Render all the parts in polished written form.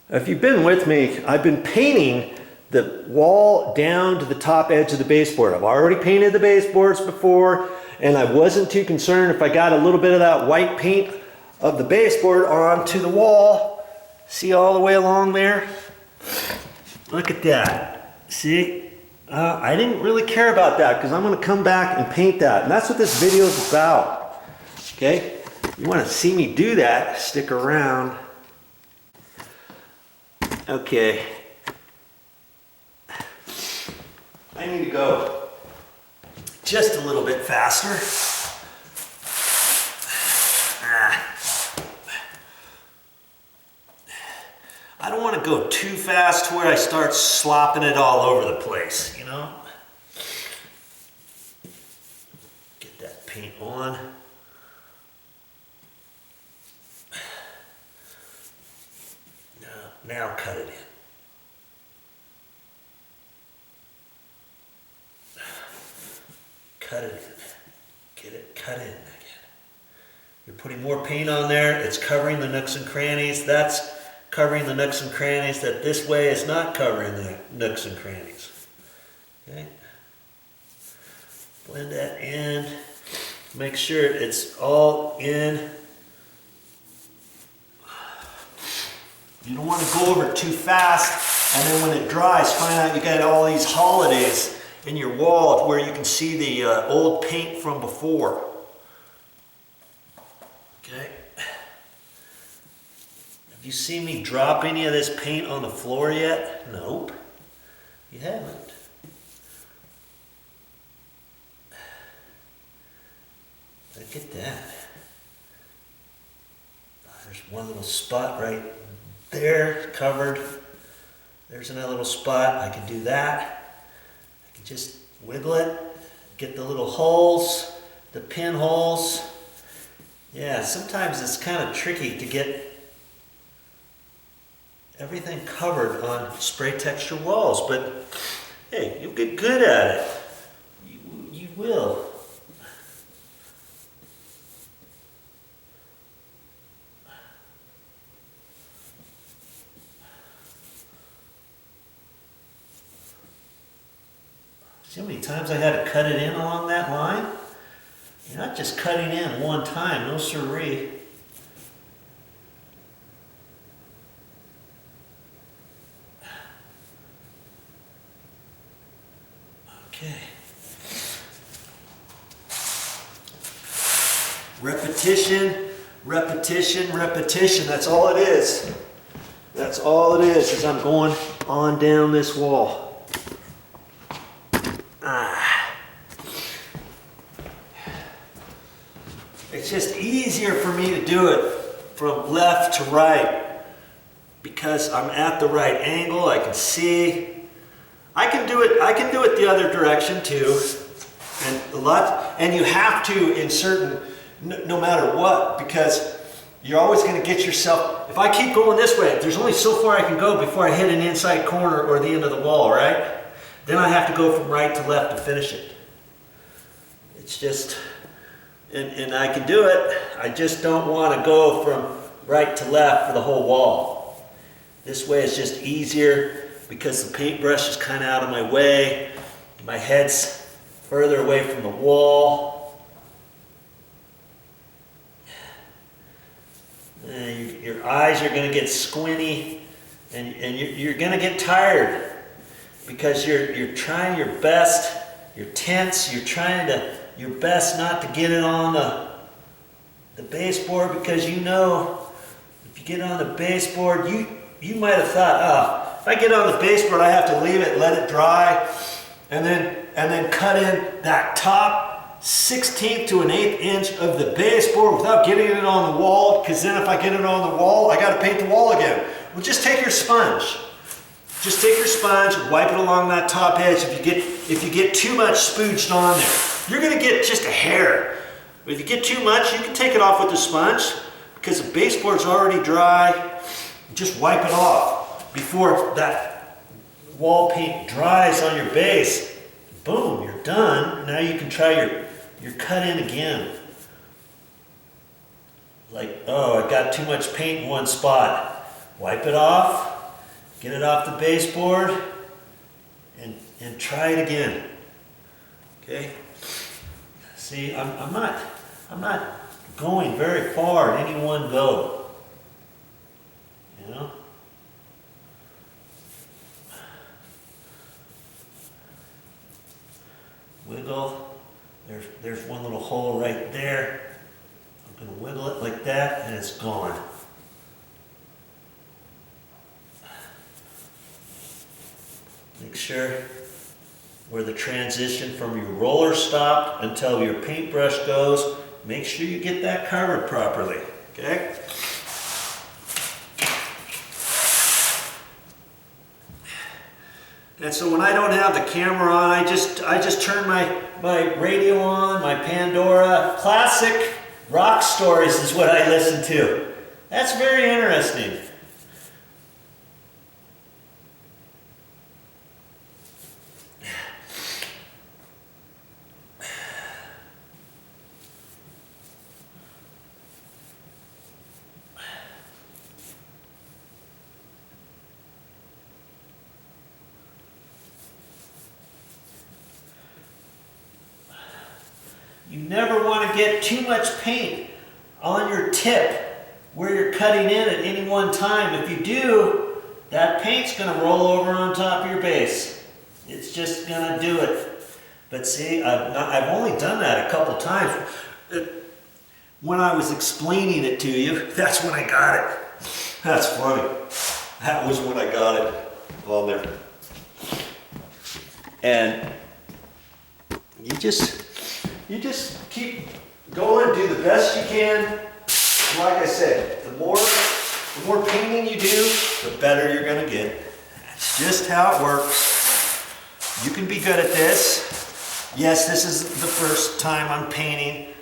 If you've been with me, I've been painting the wall down to the top edge of the baseboard. I've already painted the baseboards before, and I wasn't too concerned if I got a little bit of that white paint of the baseboard onto the wall. See all the way along there? Look at that. See? I didn't really care about that because I'm going to come back and paint that. And that's what this video is about. Okay? You want to see me do that, stick around. Okay. I need to go just a little bit faster. I don't want to go too fast to where I start slopping it all over the place, you know? Get that paint on. Now cut it in. Cut it in. Get it cut in again. You're putting more paint on there. It's covering the nooks and crannies. That's covering the nooks and crannies that this way is not covering the nooks and crannies. Okay? Blend that in. Make sure it's all in. You don't want to go over it too fast, and then when it dries, find out you got all these holidays in your wall where you can see the old paint from before. Okay. Have you seen me drop any of this paint on the floor yet? Nope. You haven't. Look at that. There's one little spot right there, covered. There's another little spot. I can do that. I can just wiggle it, get the little holes, the pinholes. Yeah, sometimes it's kind of tricky to get everything covered on spray texture walls, but hey, you'll get good at it. You will. See how many times I had to cut it in along that line? You're not just cutting in one time, no siree. Okay. Repetition, repetition, repetition. That's all it is. That's all it is I'm going on down this wall. It's just easier for me to do it from left to right because I'm at the right angle. I can see. I can do it the other direction too, and you have to in certain, no matter what, because you're always going to get yourself. If I keep going this way, there's only so far I can go before I hit an inside corner or the end of the wall, right? Then I have to go from right to left to finish it. It's just. And I can do it, I just don't want to go from right to left for the whole wall. This way is just easier because the paintbrush is kind of out of my way. My head's further away from the wall. Your eyes are going to get squinty and you're going to get tired because you're trying your best, you're tense, you're trying your best not to get it on the baseboard because you know if you get on the baseboard, you might have thought, oh, if I get on the baseboard, I have to leave it, let it dry, and then cut in that top 1/16 to 1/8 inch of the baseboard without getting it on the wall, because then if I get it on the wall, I got to paint the wall again. Well, just take your sponge. Just take your sponge and wipe it along that top edge. If you get too much spooged on there, you're going to get just a hair. But if you get too much, you can take it off with the sponge because the baseboard's already dry. Just wipe it off before that wall paint dries on your base. Boom, you're done. Now you can try your cut in again. Like, oh, I got too much paint in one spot. Wipe it off. get it off the baseboard, and try it again. Okay? See, I'm not going very far in any one go. You know? Wiggle. There's one little hole right there. I'm going to wiggle it like that, and it's gone. Make sure where the transition from your roller stopped until your paintbrush goes, make sure you get that covered properly, okay? And so when I don't have the camera on, I just turn my radio on, my Pandora. Classic rock stories is what I listen to. That's very interesting. You never want to get too much paint on your tip where you're cutting in at any one time. If you do, that paint's going to roll over on top of your base. It's just going to do it. But see, I've only done that a couple times. When I was explaining it to you, that's when I got it. That's funny. That was when I got it on there. And you just keep going, do the best you can. And like I said, the more painting you do, the better you're going to get. That's just how it works. You can be good at this. Yes, this is the first time I'm painting,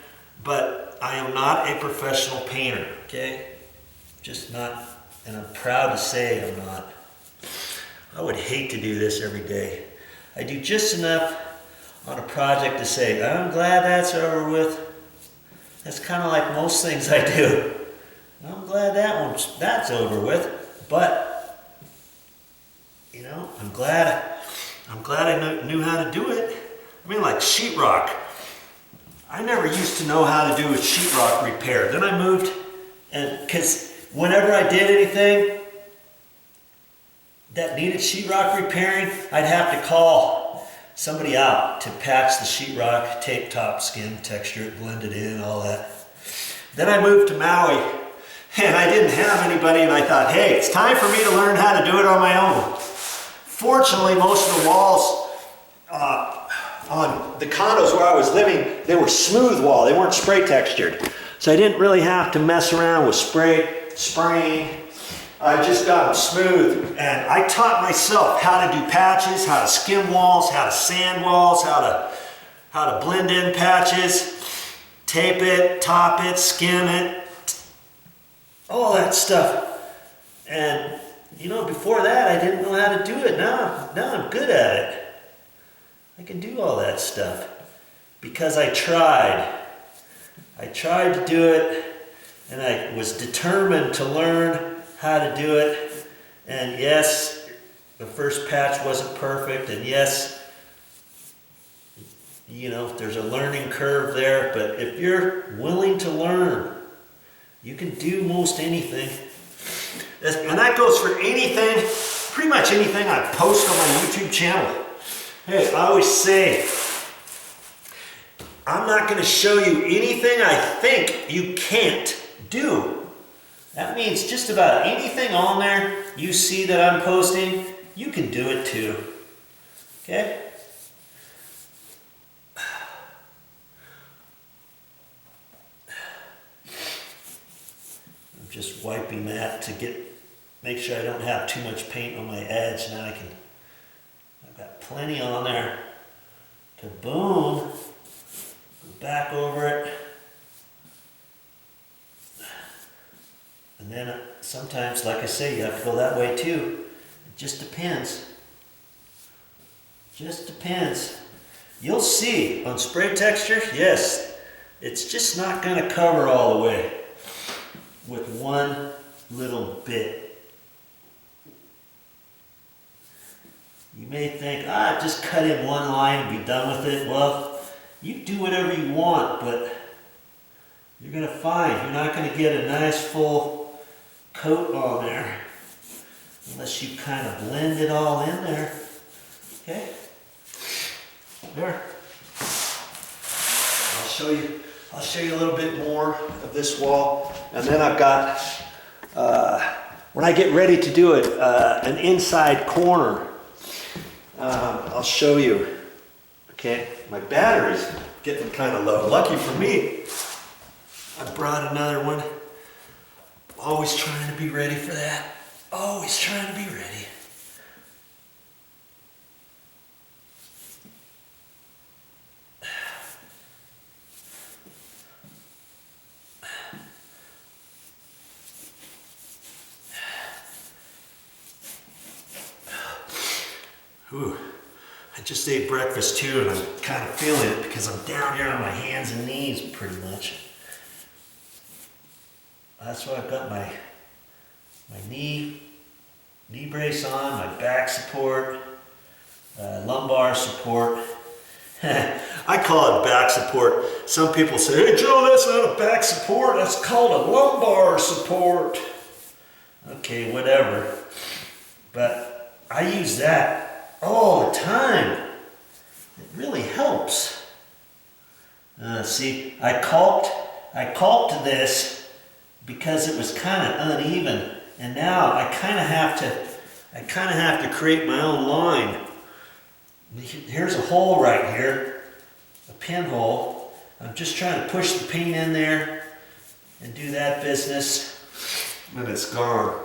but I am not a professional painter, okay? Just not, and I'm proud to say I'm not. I would hate to do this every day. I do just enough on a project to say, I'm glad that's over with. That's kind of like most things I do. I'm glad that's over with, but you know, I'm glad I knew how to do it. I mean, like sheetrock. I never used to know how to do a sheetrock repair. Then I moved, and because whenever I did anything that needed sheetrock repairing, I'd have to call somebody out to patch the sheetrock, tape top, skin, texture it, blend it in, all that. Then I moved to Maui, and I didn't have anybody, and I thought, hey, it's time for me to learn how to do it on my own. Fortunately, most of the walls on the condos where I was living, they were smooth wall. They weren't spray textured. So I didn't really have to mess around with spraying. I just got them smooth, and I taught myself how to do patches, how to skim walls, how to sand walls, how to blend in patches, tape it, top it, skim it, all that stuff. And you know, before that, I didn't know how to do it. Now I'm good at it. I can do all that stuff because I tried. I tried to do it, and I was determined to learn how to do it. And yes, the first patch wasn't perfect, and yes, you know, there's a learning curve there, but if you're willing to learn, you can do most anything. And that goes for anything, pretty much anything I post on my YouTube channel. Hey, I always say, I'm not going to show you anything I think you can't do. That means just about anything on there you see that I'm posting, you can do it too. Okay? I'm just wiping that to make sure I don't have too much paint on my edge. Now I've got plenty on there. Kaboom. Go back over it. And then sometimes, like I say, you have to go that way too. It just depends. Just depends. You'll see on spray texture, yes, it's just not going to cover all the way with one little bit. You may think, just cut in one line and be done with it. Well, you do whatever you want, but you're going to find you're not going to get a nice full coat on there unless you kind of blend it all in there. Okay? There. I'll show you a little bit more of this wall, and then I've got, when I get ready to do it, an inside corner. I'll show you. Okay, my battery's getting kind of low. Lucky for me, I brought another one. Always trying to be ready for that. Always trying to be ready. Ooh, I just ate breakfast too, and I'm kind of feeling it because I'm down here on my hands and knees pretty much. That's why I've got my knee brace on, my back support, lumbar support. I call it back support. Some people say, "Hey Joe, that's not a back support, that's called a lumbar support." Okay, whatever. But I use that all the time. It really helps. See, I caulked this because it was kind of uneven, and now I kind of have to create my own line. Here's a hole right here, a pinhole. I'm just trying to push the paint in there and do that business, and it's gone.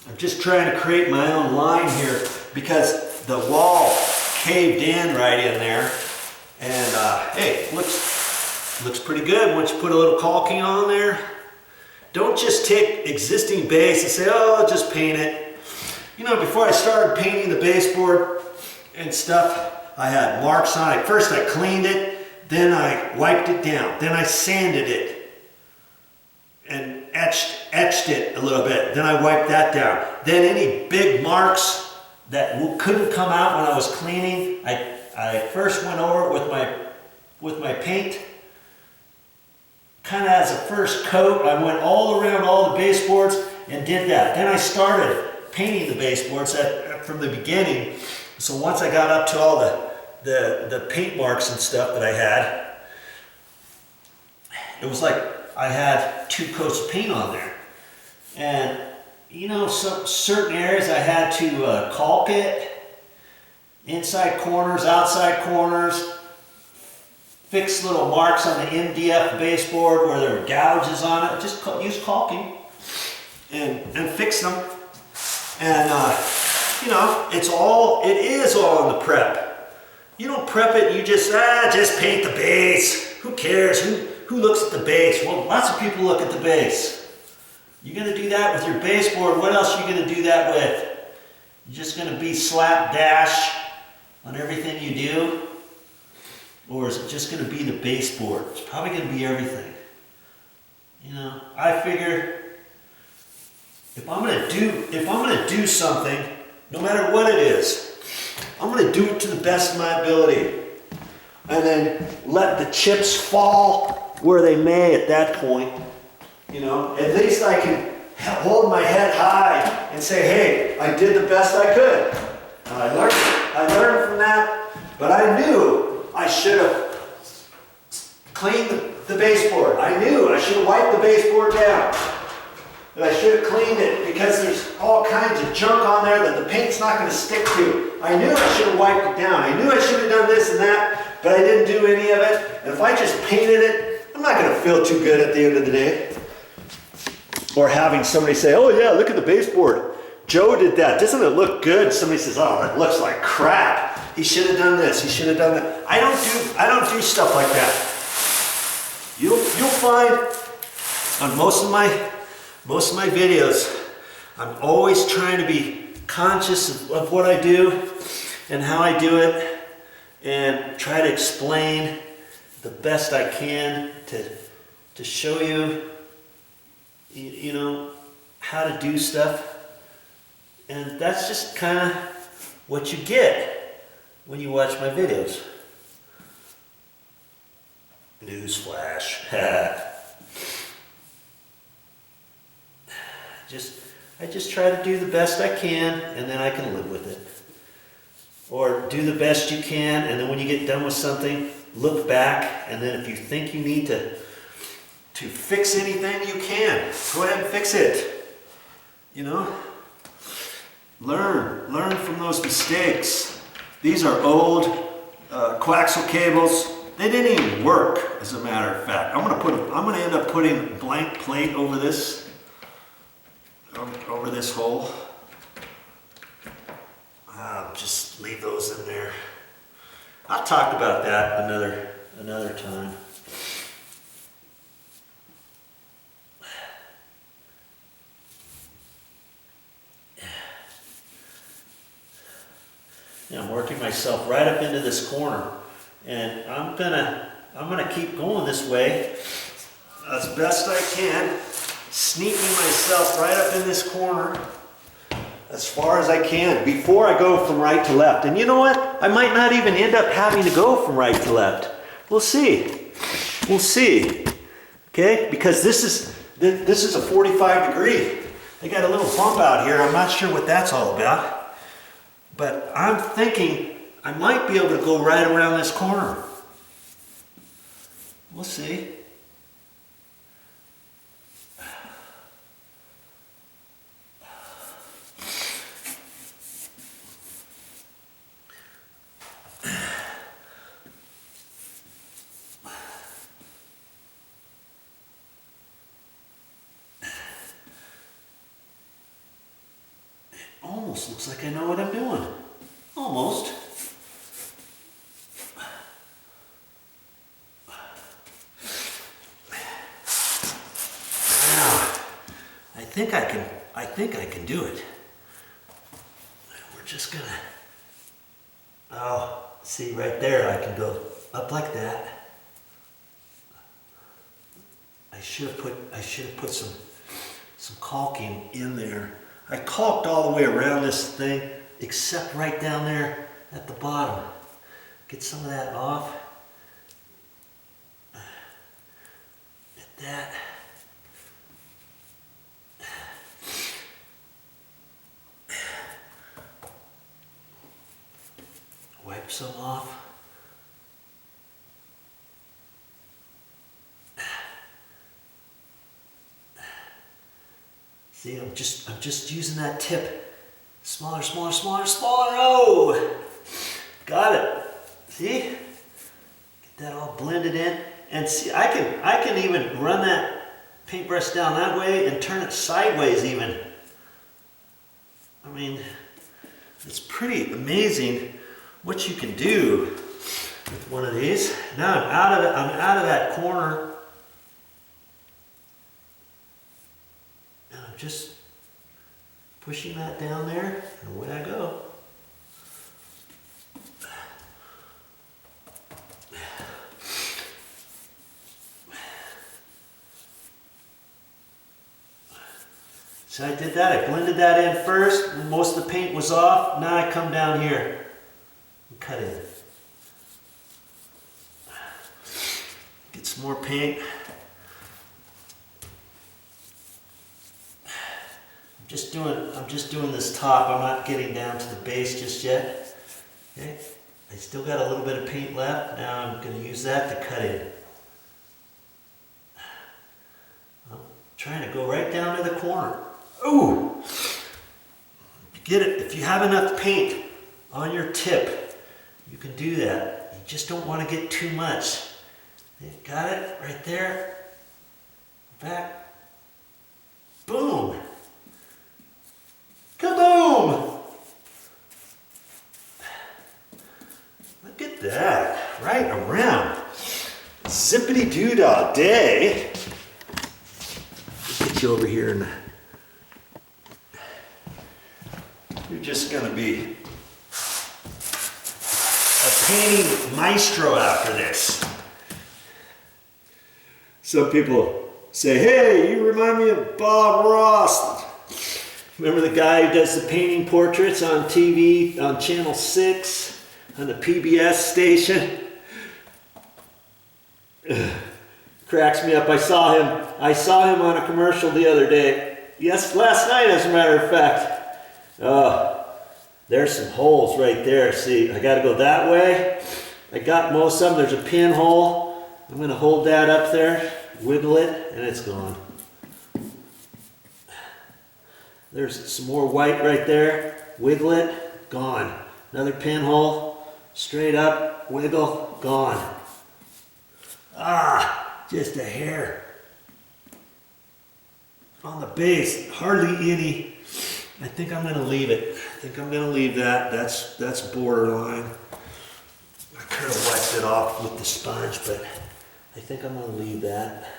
I'm just trying to create my own line here because the wall caved in right in there, and hey, looks pretty good once you put a little caulking on there. Don't just take existing base and say, "Oh, just paint it." You know, before I started painting the baseboard and stuff, I had marks on it. First I cleaned it, then I wiped it down, then I sanded it and etched it a little bit. Then I wiped that down. Then any big marks that couldn't come out when I was cleaning, I first went over it with my paint. Kind of as a first coat, I went all around all the baseboards and did that. Then I started painting the baseboards from the beginning. So once I got up to all the paint marks and stuff that I had, it was like I had 2 coats of paint on there. And you know, some certain areas I had to caulk it, inside corners, outside corners, fix little marks on the MDF baseboard where there were gouges on it. Just use caulking and fix them. And you know, it is all in the prep. You don't prep it, you just paint the base. Who cares? Who looks at the base? Well, lots of people look at the base. You're going to do that with your baseboard. What else are you going to do that with? You're just going to be slapdash on everything you do? Or is it just going to be the baseboard? It's probably going to be everything. You know, I figure if I'm going to do something, no matter what it is, I'm going to do it to the best of my ability. And then let the chips fall where they may at that point. You know, at least I can hold my head high and say, "Hey, I did the best I could." And I learned from that, but I knew I should have cleaned the baseboard. I knew I should have wiped the baseboard down. And I should have cleaned it because there's all kinds of junk on there that the paint's not going to stick to. I knew I should have wiped it down. I knew I should have done this and that, but I didn't do any of it. And if I just painted it, I'm not going to feel too good at the end of the day. Or having somebody say, "Oh yeah, look at the baseboard. Joe did that. Doesn't it look good?" Somebody says, "Oh, it looks like crap. He should have done this. He should have done that." I don't do stuff like that. You'll find on most of my videos, I'm always trying to be conscious of what I do and how I do it, and try to explain the best I can to show you, how to do stuff. And that's just kind of what you get when you watch my videos. Newsflash. I just try to do the best I can, and then I can live with it. Or do the best you can, and then when you get done with something, look back, and then if you think you need to fix anything, you can. Go ahead and fix it. You know? Learn from those mistakes. These are old coaxial cables. They didn't even work, as a matter of fact. I'm gonna end up putting a blank plate over this hole. I'll just leave those in there. I'll talk about that another time. Now I'm working myself right up into this corner, and I'm gonna keep going this way as best I can, sneaking myself right up in this corner as far as I can before I go from right to left. And you know what? I might not even end up having to go from right to left. We'll see. We'll see. Okay? Because this is a 45 degree. They got a little bump out here. I'm not sure what that's all about. But I'm thinking I might be able to go right around this corner. We'll see. Almost looks like I know what I'm doing. Almost. Now, I think I can do it. We're just gonna, oh, see right there, I can go up like that. I should have put some caulking in there. I caulked all the way around this thing, except right down there at the bottom. Get some of that off. Get that. Wipe some off. See, I'm just using that tip. Smaller, smaller, smaller, smaller. Oh! Got it. See? Get that all blended in. And see, I can even run that paintbrush down that way and turn it sideways even. I mean, it's pretty amazing what you can do with one of these. Now I'm out of that corner. Just pushing that down there, and away I go. So I did that, I blended that in first, when most of the paint was off. Now I come down here and cut in. Get some more paint. I'm just doing this top. I'm not getting down to the base just yet. Okay. I still got a little bit of paint left. Now I'm going to use that to cut in. I'm trying to go right down to the corner. Ooh! Get it. If you have enough paint on your tip, you can do that. You just don't want to get too much. Got it? Right there. Back. Boom! Kaboom! Look at that, right around. Zippity-doo-dah day. Get you over here and you're just gonna be a painting maestro after this. Some people say, hey, you remind me of Bob Ross. Remember the guy who does the painting portraits on TV, on Channel 6, on the PBS station? Cracks me up. I saw him on a commercial the other day. Yes, last night as a matter of fact. Oh, there's some holes right there. See, I gotta go that way. I got most of them. There's a pinhole. I'm gonna hold that up there, wiggle it, and it's gone. There's some more white right there. Wiggle it, gone. Another pinhole, straight up, wiggle, gone. Ah, just a hair on the base, hardly any. I think I'm gonna leave it. I think I'm gonna leave that. That's borderline. I could have wiped it off with the sponge, but I think I'm gonna leave that.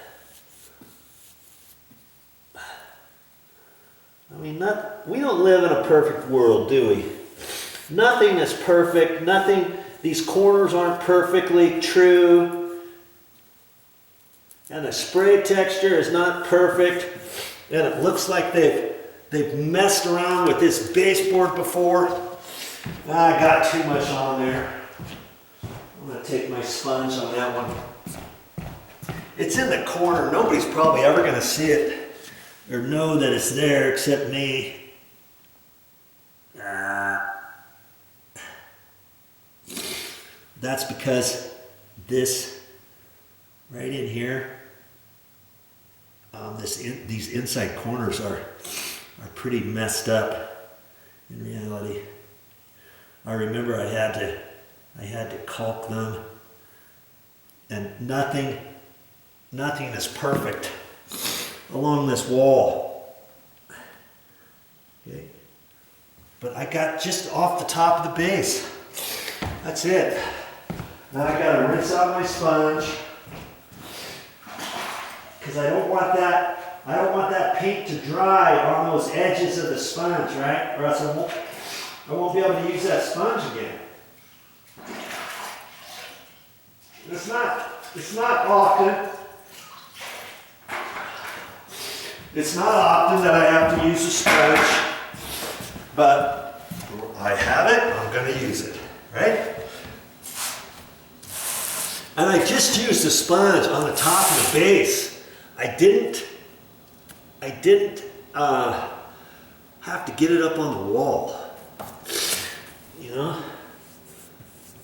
I mean, we don't live in a perfect world, do we? Nothing is perfect. Nothing, these corners aren't perfectly true. And the spray texture is not perfect. And it looks like they've messed around with this baseboard before. I got too much on there. I'm gonna take my sponge on that one. It's in the corner. Nobody's probably ever gonna see it or know that it's there except me. That's because this right in here, these inside corners are pretty messed up in reality. I remember I had to caulk them, and nothing is perfect along this wall. Okay, but I got just off the top of the base. That's it. Now I gotta rinse out my sponge because I don't want that paint to dry on those edges of the sponge, right? Or else I won't be able to use that sponge again. It's not often. It's not often that I have to use a sponge, but I have it, I'm going to use it, right? And I just used the sponge on the top of the base. I didn't have to get it up on the wall, you know?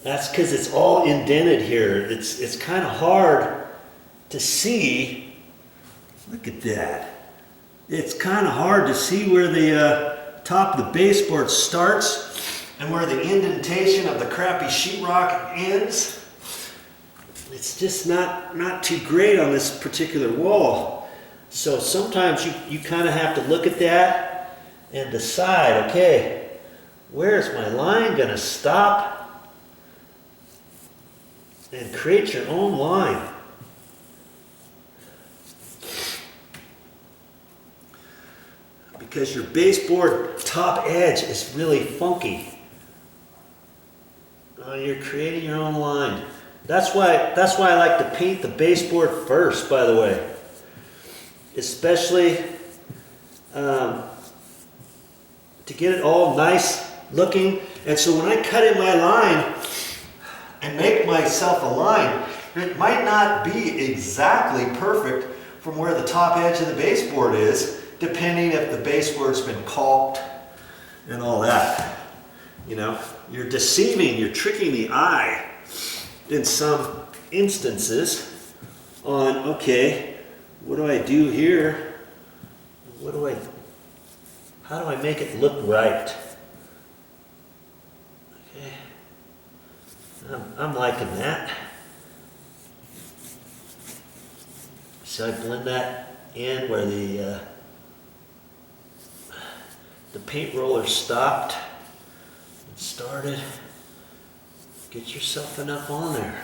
That's because it's all indented here. It's kind of hard to see. Look at that. It's kind of hard to see where the top of the baseboard starts and where the indentation of the crappy sheetrock ends. It's just not too great on this particular wall. So sometimes you kind of have to look at that and decide, okay, where's my line going to stop? And create your own line. Because your baseboard top edge is really funky. You're creating your own line. That's why I like to paint the baseboard first, by the way. Especially to get it all nice looking. And so when I cut in my line and make myself a line, it might not be exactly perfect from where the top edge of the baseboard is, depending if the baseboard's been caulked and all that. You know, you're deceiving, you're tricking the eye in some instances on, okay, what do I do here? How do I make it look right? Okay, I'm liking that. So I blend that in where the paint roller stopped and started. Get yourself enough on there.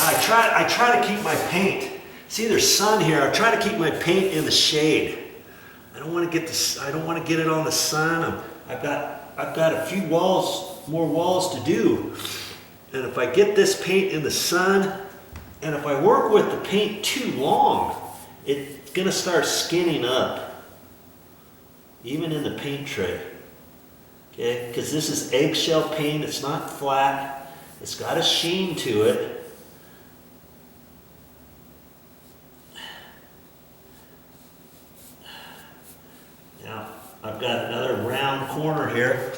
I try to keep my paint. See, there's sun here. I try to keep my paint in the shade. I don't want to get it on the sun. I've got a few more walls to do. And if I get this paint in the sun, and if I work with the paint too long, it's gonna start skinning up, even in the paint tray. Okay, because this is eggshell paint, it's not flat, it's got a sheen to it. Now, I've got another round corner here.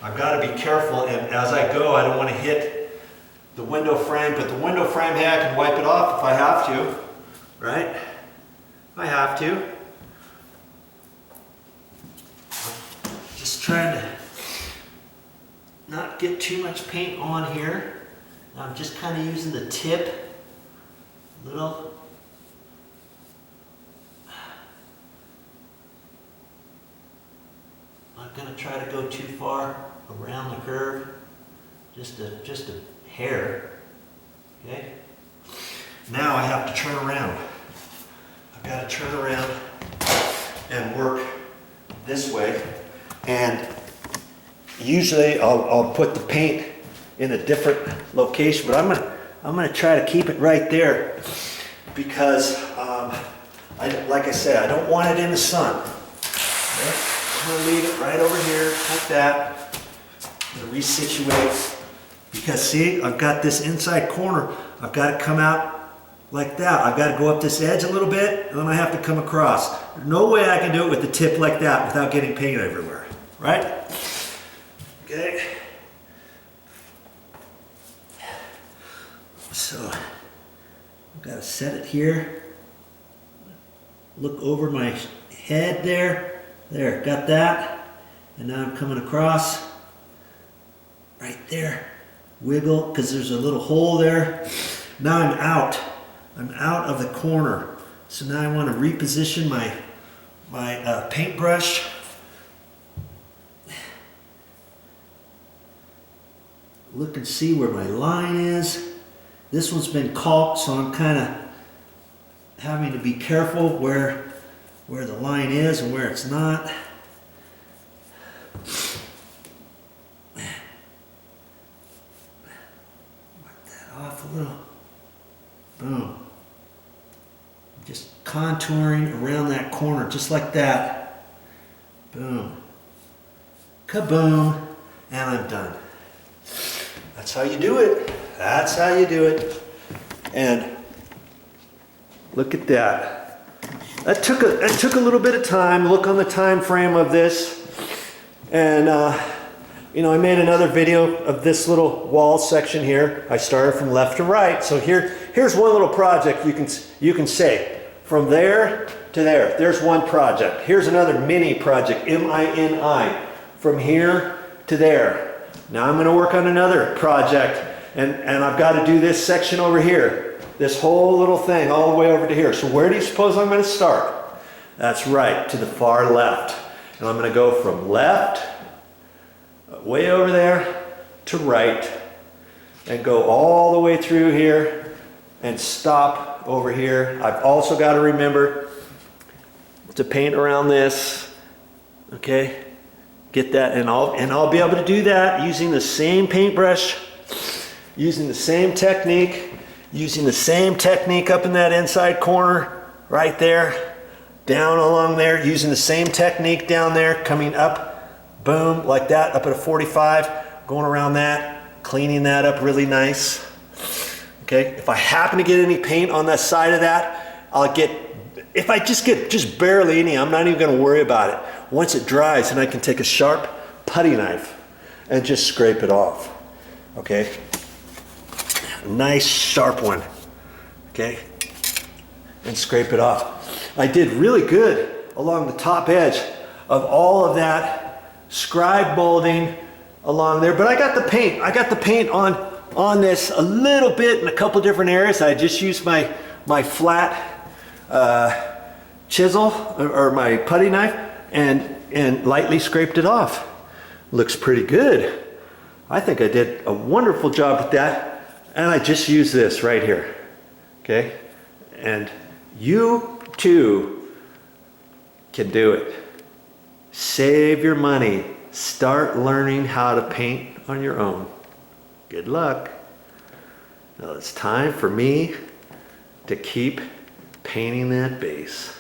I've got to be careful, and as I go, I don't want to hit the window frame, but the window frame, hey, I can wipe it off if I have to, right? I have to. Just trying to not get too much paint on here. I'm just kind of using the tip, little. Not going to try to go too far around the curve, just a hair. Okay. Now I have to turn around. I've got to turn around and work this way, and usually I'll put the paint in a different location, but I'm gonna try to keep it right there because like I said, I don't want it in the sun. Okay? I'm gonna leave it right over here like that. I'm gonna resituate because see, I've got this inside corner. I've got to come out like that. I've got to go up this edge a little bit, and then I have to come across. There's no way I can do it with the tip like that without getting paint everywhere, right? Okay. So, I've got to set it here. Look over my head there. There, got that. And now I'm coming across. Right there. Wiggle, because there's a little hole there. Now I'm out. I'm out of the corner. So now I want to reposition my paintbrush. Look and see where my line is. This one's been caulked, so I'm kind of having to be careful where the line is and where it's not. Wipe that off a little. Boom. Just contouring around that corner, just like that. Boom. Kaboom. And I'm done. That's how you do it. That's how you do it. And look at that. That took a little bit of time. Look on the time frame of this. And you know, I made another video of this little wall section here. I started from left to right. So here's one little project you can say from there to there. There's one project. Here's another mini project, M-I-N-I, from here to there. Now I'm going to work on another project, and I've got to do this section over here. This whole little thing all the way over to here. So where do you suppose I'm going to start? That's right, to the far left. And I'm going to go from left, way over there, to right, and go all the way through here and stop over here. I've also got to remember to paint around this, okay? Get that, and I'll be able to do that using the same paintbrush, using the same technique, up in that inside corner, right there, down along there, using the same technique down there, coming up, boom, like that, up at a 45, going around that, cleaning that up really nice. Okay, if I happen to get any paint on that side of that, if I just get barely any, I'm not even going to worry about it. Once it dries, then I can take a sharp putty knife and just scrape it off. Okay, a nice sharp one. Okay, and scrape it off. I did really good along the top edge of all of that scribe molding along there, but I got the paint on this a little bit in a couple different areas. I just used my flat chisel or my putty knife and lightly scraped it off. Looks pretty good. I think I did a wonderful job with that, and I just used this right here. Okay, and you too can do it. Save your money. Start learning how to paint on your own. Good luck. Now it's time for me to keep painting that base.